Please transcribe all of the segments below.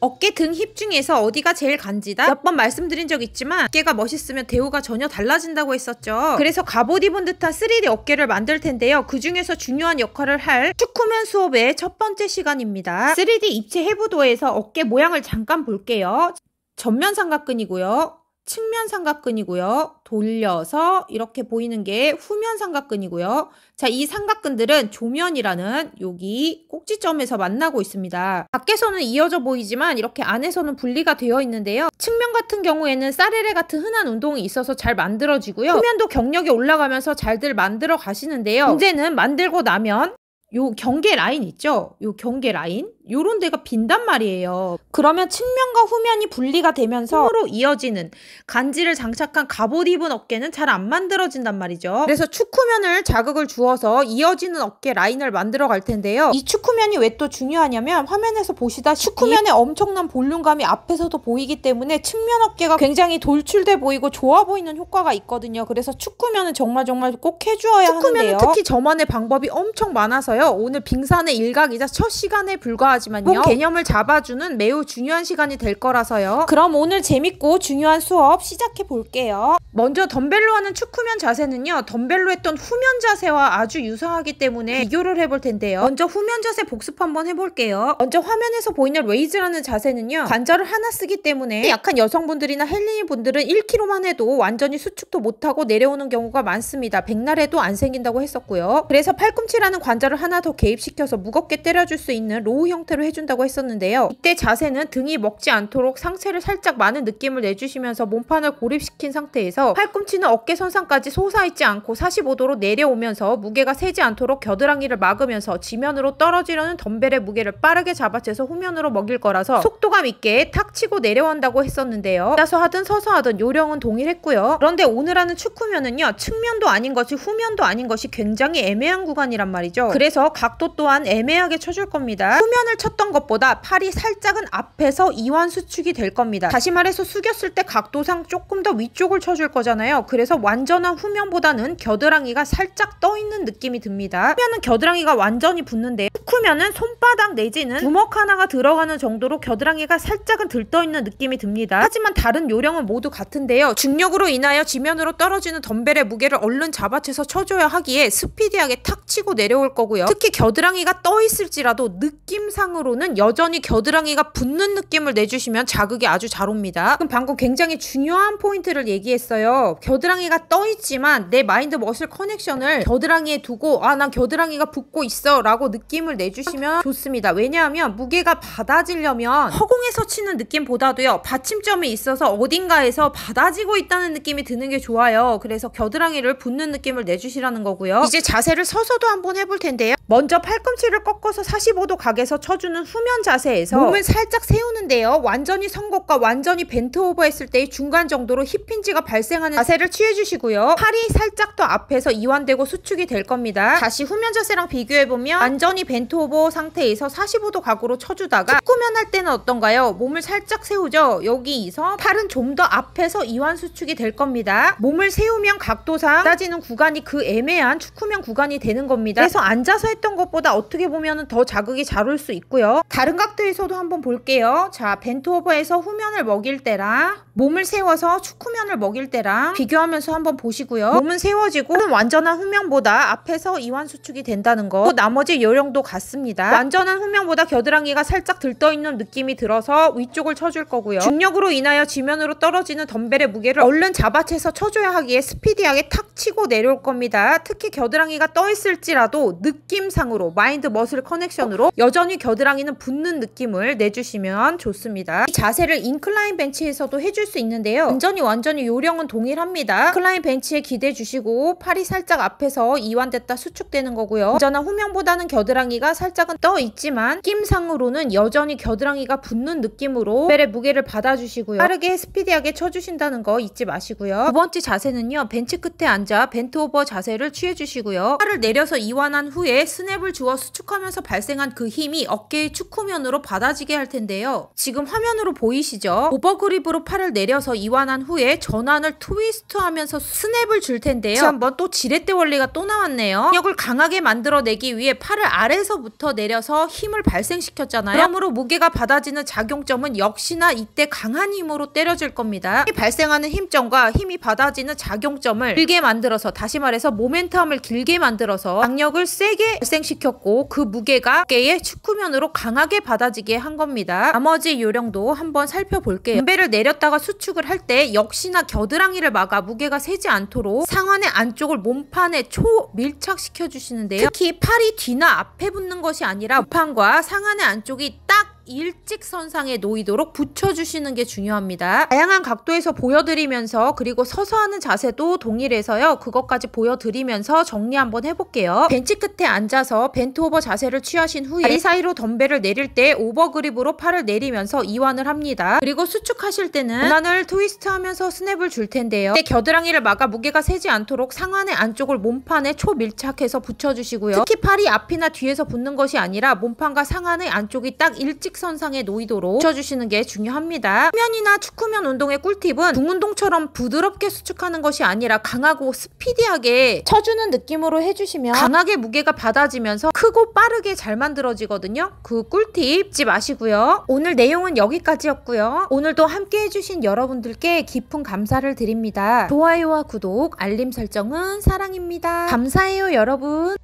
어깨 등 힙 중에서 어디가 제일 간지다? 몇 번 말씀드린 적 있지만 어깨가 멋있으면 대우가 전혀 달라진다고 했었죠. 그래서 갑옷 입은 듯한 3D 어깨를 만들 텐데요. 그 중에서 중요한 역할을 할 축구면 수업의 첫 번째 시간입니다. 3D 입체 해부도에서 어깨 모양을 잠깐 볼게요. 전면 삼각근이고요. 측면 삼각근이고요. 돌려서 이렇게 보이는 게 후면 삼각근이고요. 자, 이 삼각근들은 조면이라는 여기 꼭지점에서 만나고 있습니다. 밖에서는 이어져 보이지만 이렇게 안에서는 분리가 되어 있는데요. 측면 같은 경우에는 사레레 같은 흔한 운동이 있어서 잘 만들어지고요. 후면도 경력이 올라가면서 잘들 만들어 가시는데요. 문제는 만들고 나면 요 경계 라인 있죠? 요 경계 라인? 요런 데가 빈단 말이에요. 그러면 측면과 후면이 분리가 되면서 서로 이어지는 간지를 장착한 갑옷 입은 어깨는 잘 안 만들어진단 말이죠. 그래서 축후면을 자극을 주어서 이어지는 어깨 라인을 만들어 갈 텐데요. 이 축후면이 왜 또 중요하냐면 화면에서 보시다시피 축후면의 엄청난 볼륨감이 앞에서도 보이기 때문에 측면 어깨가 굉장히 돌출돼 보이고 좋아 보이는 효과가 있거든요. 그래서 축후면은 정말 꼭 해주어야 하는데요. 축후면은 특히 저만의 방법이 엄청 많아서요. 오늘 빙산의 일각이자 첫 시간에 불과하지만요. 개념을 잡아주는 매우 중요한 시간이 될 거라서요. 그럼 오늘 재밌고 중요한 수업 시작해 볼게요. 먼저 덤벨로 하는 축후면 자세는요. 덤벨로 했던 후면 자세와 아주 유사하기 때문에 비교를 해볼 텐데요. 먼저 후면 자세 복습 한번 해볼게요. 먼저 화면에서 보이는 레이즈라는 자세는요. 관절을 하나 쓰기 때문에 약한 여성분들이나 헬린이 분들은 1kg만 해도 완전히 수축도 못하고 내려오는 경우가 많습니다. 백날에도 안 생긴다고 했었고요. 그래서 팔꿈치라는 관절을 하나 더 개입시켜서 무겁게 때려줄 수 있는 로우 형태로 해준다고 했었는데요. 이때 자세는 등이 먹지 않도록 상체를 살짝 마는 느낌을 내주시면서 몸판을 고립시킨 상태에서 팔꿈치는 어깨선상까지 솟아있지 않고 45도로 내려오면서 무게가 세지 않도록 겨드랑이를 막으면서 지면으로 떨어지려는 덤벨의 무게를 빠르게 잡아채서 후면으로 먹일 거라서 속도감 있게 탁 치고 내려온다고 했었는데요. 앉아서 하든 서서 하든 요령은 동일했고요. 그런데 오늘 하는 축후면은요. 측면도 아닌 것이 후면도 아닌 것이 굉장히 애매한 구간이란 말이죠. 그래서 각도 또한 애매하게 쳐줄 겁니다. 후면을 쳤던 것보다 팔이 살짝은 앞에서 이완 수축이 될 겁니다. 다시 말해서 숙였을 때 각도상 조금 더 위쪽을 쳐줄 거잖아요. 그래서 완전한 후면보다는 겨드랑이가 살짝 떠있는 느낌이 듭니다. 후면은 겨드랑이가 완전히 붙는데 축후면은 손바닥 내지는 주먹 하나가 들어가는 정도로 겨드랑이가 살짝은 들떠있는 느낌이 듭니다. 하지만 다른 요령은 모두 같은데요. 중력으로 인하여 지면으로 떨어지는 덤벨의 무게를 얼른 잡아채서 쳐줘야 하기에 스피디하게 탁 치고 내려올 거고요. 특히 겨드랑이가 떠있을지라도 느낌상으로는 여전히 겨드랑이가 붙는 느낌을 내주시면 자극이 아주 잘 옵니다. 그럼 방금 굉장히 중요한 포인트를 얘기했어요. 겨드랑이가 떠있지만 내 마인드 머슬 커넥션을 겨드랑이에 두고 난 겨드랑이가 붙고 있어 라고 느낌을 내주시면 좋습니다. 왜냐하면 무게가 받아지려면 허공에서 치는 느낌보다도요. 받침점에 있어서 어딘가에서 받아지고 있다는 느낌이 드는 게 좋아요. 그래서 겨드랑이를 붙는 느낌을 내주시라는 거고요. 이제 자세를 서서도 한번 해볼 텐데요. 먼저 팔꿈치를 꺾어서 45도 각에서 쳐주는 후면 자세에서 몸을 살짝 세우는데요. 완전히 성곡과 완전히 벤트 오버 했을 때의 중간 정도로 힙힌지가 발생하는 자세를 취해주시고요. 팔이 살짝 더 앞에서 이완되고 수축이 될 겁니다. 다시 후면 자세랑 비교해보면 완전히 벤트 오버 상태에서 45도 각으로 쳐주다가 축구면 할 때는 어떤가요? 몸을 살짝 세우죠. 여기서 팔은 좀 더 앞에서 이완 수축이 될 겁니다. 몸을 세우면 각도상 낮아지는 구간이 그 애매한 축구면 구간이 되는 겁니다. 그래서 앉아서 했던 것보다 어떻게 보면 더 자극이 잘 올 수 있고요. 다른 각도에서도 한번 볼게요. 자, 벤트 오버에서 후면을 먹일 때랑 몸을 세워서 축후면을 먹일 때랑 비교하면서 한번 보시고요. 몸은 세워지고 완전한 후면보다 앞에서 이완 수축이 된다는 거. 나머지 요령도 같습니다. 완전한 후면보다 겨드랑이가 살짝 들떠있는 느낌이 들어서 위쪽을 쳐줄 거고요. 중력으로 인하여 지면으로 떨어지는 덤벨의 무게를 얼른 잡아채서 쳐줘야 하기에 스피디하게 탁 치고 내려올 겁니다. 특히 겨드랑이가 떠있을지라도 느낌상으로 마인드 머슬 커넥션으로 여전히 겨드랑이는 붙는 느낌을 내주시면 좋습니다. 이 자세를 인클라인 벤치에서도 해줄 수 있는데요. 완전히 요령은 동일합니다. 인클라인 벤치에 기대 주시고 팔이 살짝 앞에서 이완됐다 수축되는 거고요. 완전한 후면보다는 겨드랑이가 살짝은 떠 있지만 느낌상으로는 여전히 겨드랑이가 붙는 느낌으로 벨의 무게를 받아주시고요. 빠르게 스피디하게 쳐주신다는 거 잊지 마시고요. 두 번째 자세는요. 벤치 끝에 앉아 벤트 오버 자세를 취해주시고요. 팔을 내려서 이완한 후에 스냅을 주어 수축하면서 발생한 그 힘이 어깨의 축후면으로 받아지게 할 텐데요. 지금 화면으로 보이시죠? 오버그립으로 팔을 내려서 이완한 후에 전환을 트위스트하면서 스냅을 줄 텐데요. 한번 또 지렛대 원리가 또 나왔네요. 근력을 강하게 만들어내기 위해 팔을 아래서부터 내려서 힘을 발생시켰잖아요. 그러므로 무게가 받아지는 작용점은 역시나 이때 강한 힘으로 때려질 겁니다. 발생하는 힘점과 힘이 받아지는 작용점을 길게 만들어서, 다시 말해서 모멘텀을 길게 만들어서 강력을 세게 발생시켰고 그 무게가 어깨의 축후면으로 강하게 받아지게 한 겁니다. 나머지 요령도 한번 살펴볼게요. 덤벨을 내렸다가 수축을 할 때 역시나 겨드랑이를 막아 무게가 세지 않도록 상완의 안쪽을 몸판에 초밀착시켜 주시는데요. 특히 팔이 뒤나 앞에 붙는 것이 아니라 몸판과 상완의 안쪽이 딱 일직선상에 놓이도록 붙여주시는 게 중요합니다. 다양한 각도에서 보여드리면서, 그리고 서서 하는 자세도 동일해서요. 그것까지 보여드리면서 정리 한번 해볼게요. 벤치 끝에 앉아서 벤트 오버 자세를 취하신 후에 다리 사이로 덤벨을 내릴 때 오버그립으로 팔을 내리면서 이완을 합니다. 그리고 수축하실 때는 전환을 트위스트하면서 스냅을 줄 텐데요. 이때 겨드랑이를 막아 무게가 세지 않도록 상완의 안쪽을 몸판에 초밀착해서 붙여주시고요. 특히 팔이 앞이나 뒤에서 붙는 것이 아니라 몸판과 상완의 안쪽이 딱 일직선상에 놓이도록 붙여주시는 게 중요합니다. 후면이나 축후면 운동의 꿀팁은 등운동처럼 부드럽게 수축하는 것이 아니라 강하고 스피디하게 쳐주는 느낌으로 해주시면 강하게 무게가 받아지면서 크고 빠르게 잘 만들어지거든요. 그 꿀팁 잊지 마시고요. 오늘 내용은 여기까지였고요. 오늘도 함께 해주신 여러분들께 깊은 감사를 드립니다. 좋아요와 구독, 알림 설정은 사랑입니다. 감사해요, 여러분.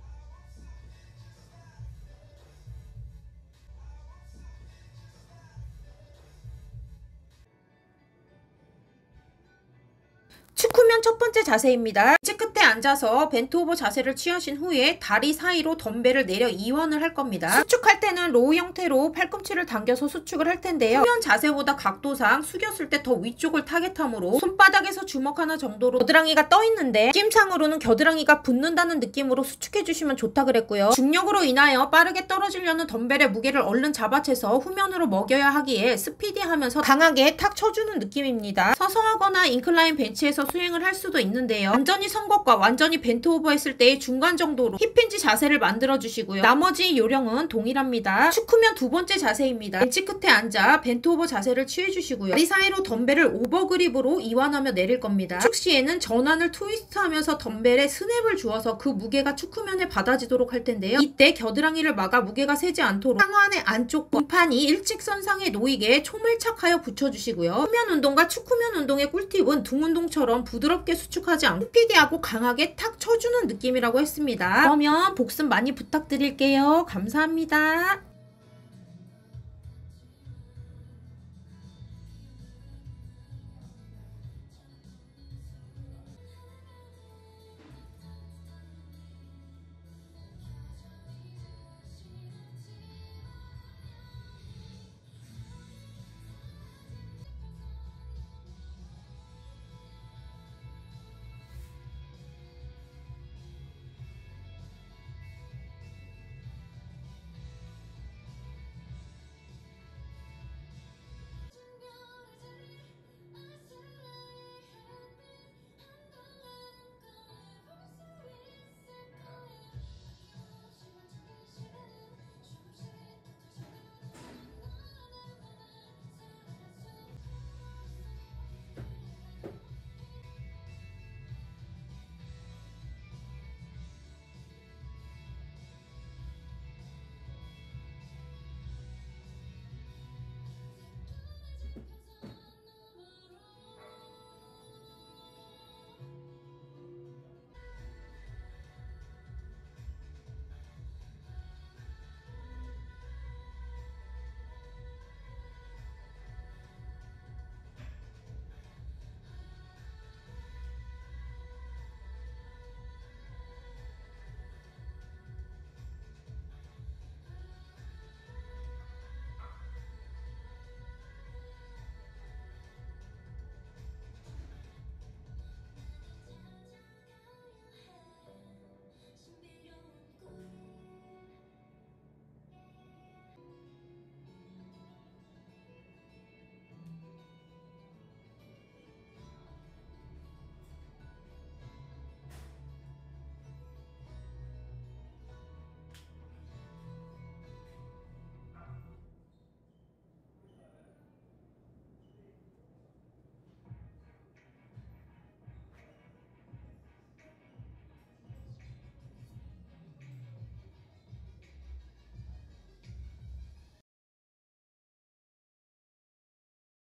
축후면 첫 번째 자세입니다. 벤치 끝에 앉아서 벤트 오버 자세를 취하신 후에 다리 사이로 덤벨을 내려 이완을 할 겁니다. 수축할 때는 로우 형태로 팔꿈치를 당겨서 수축을 할 텐데요. 후면 자세보다 각도상 숙였을 때 더 위쪽을 타겟함으로 손바닥에서 주먹 하나 정도로 겨드랑이가 떠 있는데 느낌상으로는 겨드랑이가 붙는다는 느낌으로 수축해 주시면 좋다 그랬고요. 중력으로 인하여 빠르게 떨어지려는 덤벨의 무게를 얼른 잡아채서 후면으로 먹여야 하기에 스피디하면서 강하게 탁 쳐주는 느낌입니다. 서서 하거나 인클라인 벤치에서 수행을 할 수도 있는데요. 완전히 선 것과 완전히 벤트 오버 했을 때의 중간 정도로 힙힌지 자세를 만들어 주시고요. 나머지 요령은 동일합니다. 축후면 두 번째 자세입니다. 벤치 끝에 앉아 벤트 오버 자세를 취해 주시고요. 다리 사이로 덤벨을 오버그립으로 이완하며 내릴 겁니다. 수축 시에는 전환을 트위스트하면서 덤벨에 스냅을 주어서 그 무게가 축후면에 받아지도록 할 텐데요. 이때 겨드랑이를 막아 무게가 세지 않도록 상완의 안쪽 몸판이 일직선상에 놓이게 초밀착하여 붙여주시고요. 후면 운동과 축후면 운동의 꿀팁은 등 운동처럼 부드럽게 수축하지 않고 스피디하고 강하게 탁 쳐주는 느낌이라고 했습니다. 그러면 복습 많이 부탁드릴게요. 감사합니다.